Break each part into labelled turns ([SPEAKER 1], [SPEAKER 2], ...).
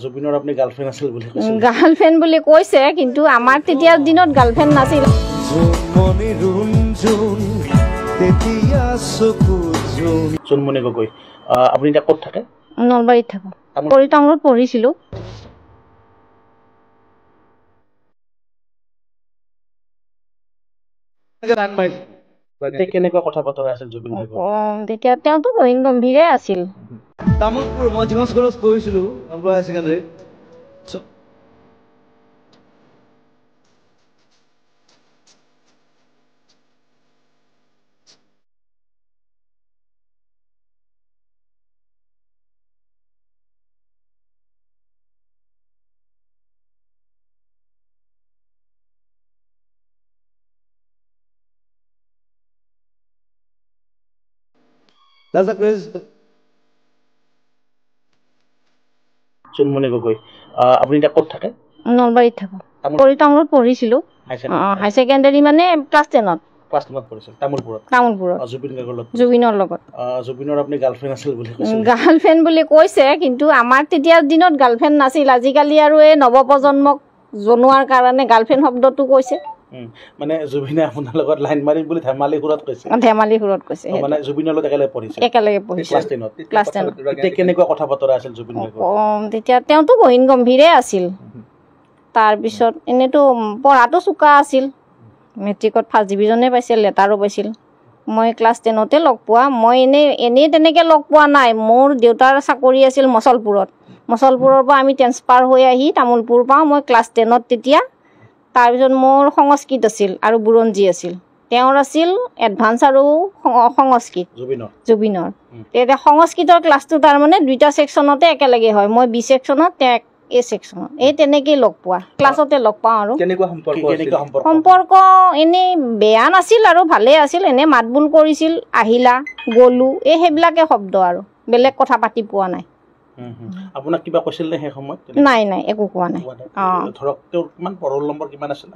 [SPEAKER 1] জুবিনৰ আপুনি গাৰ্লফ্ৰেণ্ড আছিল বুলি কৈছে
[SPEAKER 2] গাৰ্লফ্ৰেণ্ড বুলি কৈছে কিন্তু আমাৰ তেতিয়া দিনত গাৰ্লফ্ৰেণ্ড নাছিল
[SPEAKER 1] জোনমণি গগৈ আপুনি এতিয়া ক'ত থাকে
[SPEAKER 2] নলবাৰীত থাকো পৰিটাঙত পঢ়িছিলো
[SPEAKER 1] কেনেকুৱা কথা বতৰা আছিল জুবিন গগৈ
[SPEAKER 2] তেতিয়া তেওঁতো গহীন গম্ভীৰে আছিল
[SPEAKER 3] তামোলপুৰ মই যিখন স্কুলত পঢ়িছিলোঁ হায়াৰ ছেকেণ্ডাৰী
[SPEAKER 1] জোনমণি গগৈ আপুনি এতিয়া ক'ত থাকে
[SPEAKER 2] নলবাৰীত থাকো পৰিটাঙত পঢ়িছিলো হায়াৰ ছেকেণ্ডাৰী মানে ক্লাছ 10ত
[SPEAKER 1] পঢ়িছিল তামোলপুৰত
[SPEAKER 2] জুবিনৰ লগত
[SPEAKER 1] জুবিনৰ আপুনি গাৰ্লফ্ৰেণ্ড আছিল বুলি কৈছে
[SPEAKER 2] গাৰ্লফ্ৰেণ্ড বুলি কৈছে কিন্তু আমাৰ তেতিয়া দিনত গাৰ্লফ্ৰেণ্ড নাছিল আজিকালি আৰু এই নৱপ্ৰজন্মক জনোৱাৰ কাৰণে গাৰ্লফ্ৰেণ্ড শব্দটো কৈছে
[SPEAKER 1] মানে জুবিনে আপোনাৰ লগত লাইন মাৰিম বুলি ধেমালি সুৰত কৈছে মানে জুবিনৰ লগত একেলগে পঢ়িছে ক্লাছ 10 কেনেকুৱা কথা বতৰা আছিল জুবিন
[SPEAKER 2] তেতিয়া তেওঁতো গহীন গম্ভীৰে আছিল তাৰপিছত এনেতো পঢ়াটো চোকা আছিল মেট্ৰিকত ফাৰ্ষ্ট ডিভিজনে পাইছিল লেটাৰো পাইছিল মই ক্লাছ 10তে লগ পোৱা মই এনেই তেনেকৈ লগ পোৱা নাই মোৰ দেউতাৰ চাকৰি আছিল মচলপুৰৰ পৰা আমি ট্ৰেন্সফাৰ হৈ আহি তামোলপুৰ পাওঁ মই ক্লাছ 10ত তেতিয়া তাৰপিছত মোৰ সংস্কৃত আছিল আৰু বুৰঞ্জী আছিল তেওঁৰ আছিল এডভান্স আৰু সংস্কৃত জুবিনৰ তেতিয়া সংস্কৃতৰ ক্লাছটো তাৰমানে দুইটা ছেকশ্যনতে একেলগে হয় মই বি ছেকশ্যনত তেওঁ এ ছেকশ্যনত এই তেনেকেই লগ পোৱা ক্লাছতে লগ পাওঁ আৰু সম্পৰ্ক এনেই বেয়া নাছিল আৰু ভালেই আছিল এনেই মাত বোল কৰিছিল আহিলা গ'লো এই সেইবিলাকে শব্দ আৰু বেলেগ কথা পাতি পোৱা নাই
[SPEAKER 1] আপোনাক কিবা কৈছিল নে সেই সময়ত
[SPEAKER 2] নাই একো কোৱা নাই
[SPEAKER 1] ধৰক তেওঁৰ কিমান ৰোল নম্বৰ কিমান আছিল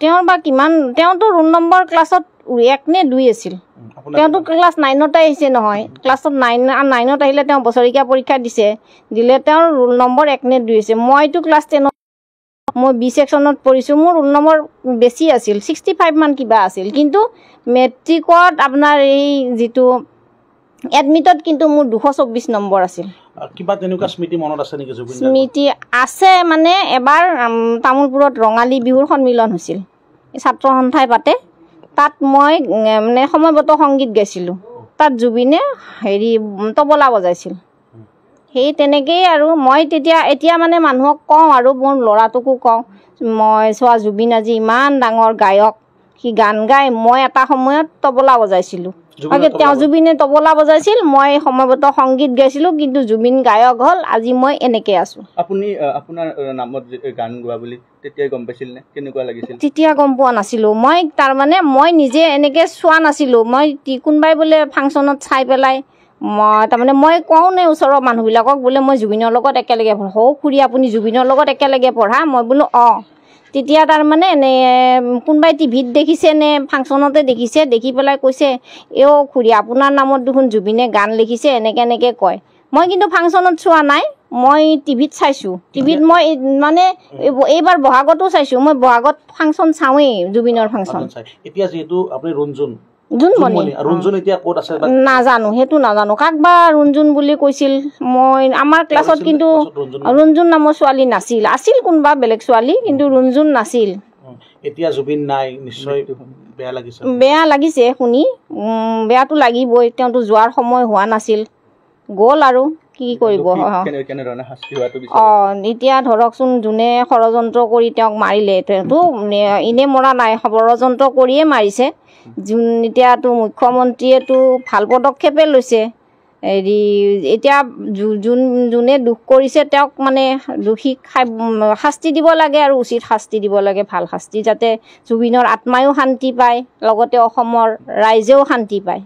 [SPEAKER 2] তেওঁৰ বা কিমান তেওঁতো ৰোল নম্বৰ ক্লাছত 1 নে 2 আছিল তেওঁতো ক্লাছ 9ত আহিছে নহয় ক্লাছত 9ত আহিলে তেওঁ বছৰীয়া পৰীক্ষা দিলে তেওঁৰ ৰোল নম্বৰ 1 নে 2 আছে মইতো ক্লাছ 10 মই বি ছেকশ্যনত পঢ়িছোঁ মোৰ ৰোল নম্বৰ বেছি আছিল 65 মান কিবা আছিল কিন্তু মেট্ৰিকত আপোনাৰ এই যিটো এডমিটত কিন্তু মোৰ 224 নম্বৰ আছিল
[SPEAKER 1] কিবা তেনেকুৱা স্মৃতি মনত আছে নেকি জুবিন
[SPEAKER 2] স্মৃতি আছে মানে এবাৰ তামোলপুৰত ৰঙালী বিহুৰ সন্মিলন হৈছিল ছাত্ৰ সন্থাই পাতে তাত মই মানে সময়গত সংগীত গাইছিলোঁ তাত জুবিনে তবলা বজাইছিল সেই তেনেকেই আৰু মই এতিয়া মানে মানুহক কওঁ আৰু মোৰ ল'ৰাটোকো কওঁ মই চোৱা জুবিন আজি ইমান ডাঙৰ গায়ক সি গান গায় মই এটা সময়ত তবলা বজাইছিলোঁ জুবিনে তবলা বজাইছিল মই সময়গত সংগীত গাইছিলোঁ কিন্তু জুবিন গায়ক হ'ল আজি মই এনেকে আছোঁ
[SPEAKER 3] আপুনি আপোনাৰ নামত গান গোৱা বুলি তেতিয়া গম পাইছিল নে কেনেকুৱা লাগিছিল
[SPEAKER 2] তেতিয়া গম পোৱা নাছিলোঁ মই তাৰমানে মই নিজে এনেকে চোৱা নাছিলোঁ মই কোনোবাই বোলে ফাংচনত চাই পেলাই মই তাৰমানে মই কওঁ নে ওচৰৰ মানুহবিলাকক বোলে মই জুবিনৰ লগত একেলগে পঢ়া খুৰী আপুনি জুবিনৰ লগত একেলগে পঢ়া মই বোলো তেতিয়া তাৰমানে কোনোবাই টিভিত দেখিছে নে ফাংচনতে দেখিছে দেখি পেলাই কৈছে খুৰী আপোনাৰ নামত দেখোন জুবিনে গান লিখিছে এনেকৈ কয় মই কিন্তু ফাংচনত চোৱা নাই মই টিভিত চাইছোঁ টিভিত মই মানে এইবাৰ বহাগতো চাইছোঁ মই বহাগত ফাংচন চাওঁৱেই জুবিনৰ ফাংচন
[SPEAKER 1] এতিয়া যিহেতু আপুনি
[SPEAKER 2] ৰুণজুন এতিয়া ক'ত আছে নাজানো সেইটো নাজানো কাক বা ৰুণজুন বুলি কৈছিল মই আমাৰ ক্লাছত কিন্তু ৰুণজুন নামৰ ছোৱালী আছিল কোনোবা বেলেগ ছোৱালী কিন্তু ৰুণজুন নাছিল
[SPEAKER 1] এতিয়া জুবিন নাই নিশ্চয়
[SPEAKER 2] বেয়া লাগিছে শুনি বেয়াটো লাগিবই তেওঁতো যোৱাৰ সময় হোৱা নাছিল গ'ল আৰু কি কৰিব এতিয়া ধৰকচোন যোনে ষড়যন্ত্ৰ কৰি তেওঁক মাৰিলে তেওঁতো এনেই মৰা নাই ষড়যন্ত্ৰ কৰিয়ে মাৰিছে এতিয়াতো মুখ্যমন্ত্ৰীয়েতো ভাল পদক্ষেপে লৈছে এতিয়া যোনে দুখ কৰিছে তেওঁক মানে দোষীক শাস্তি দিব লাগে আৰু উচিত শাস্তি দিব লাগে ভাল শাস্তি যাতে জুবিনৰ আত্মায়ো শান্তি পায় লগতে অসমৰ ৰাইজেও শান্তি পায়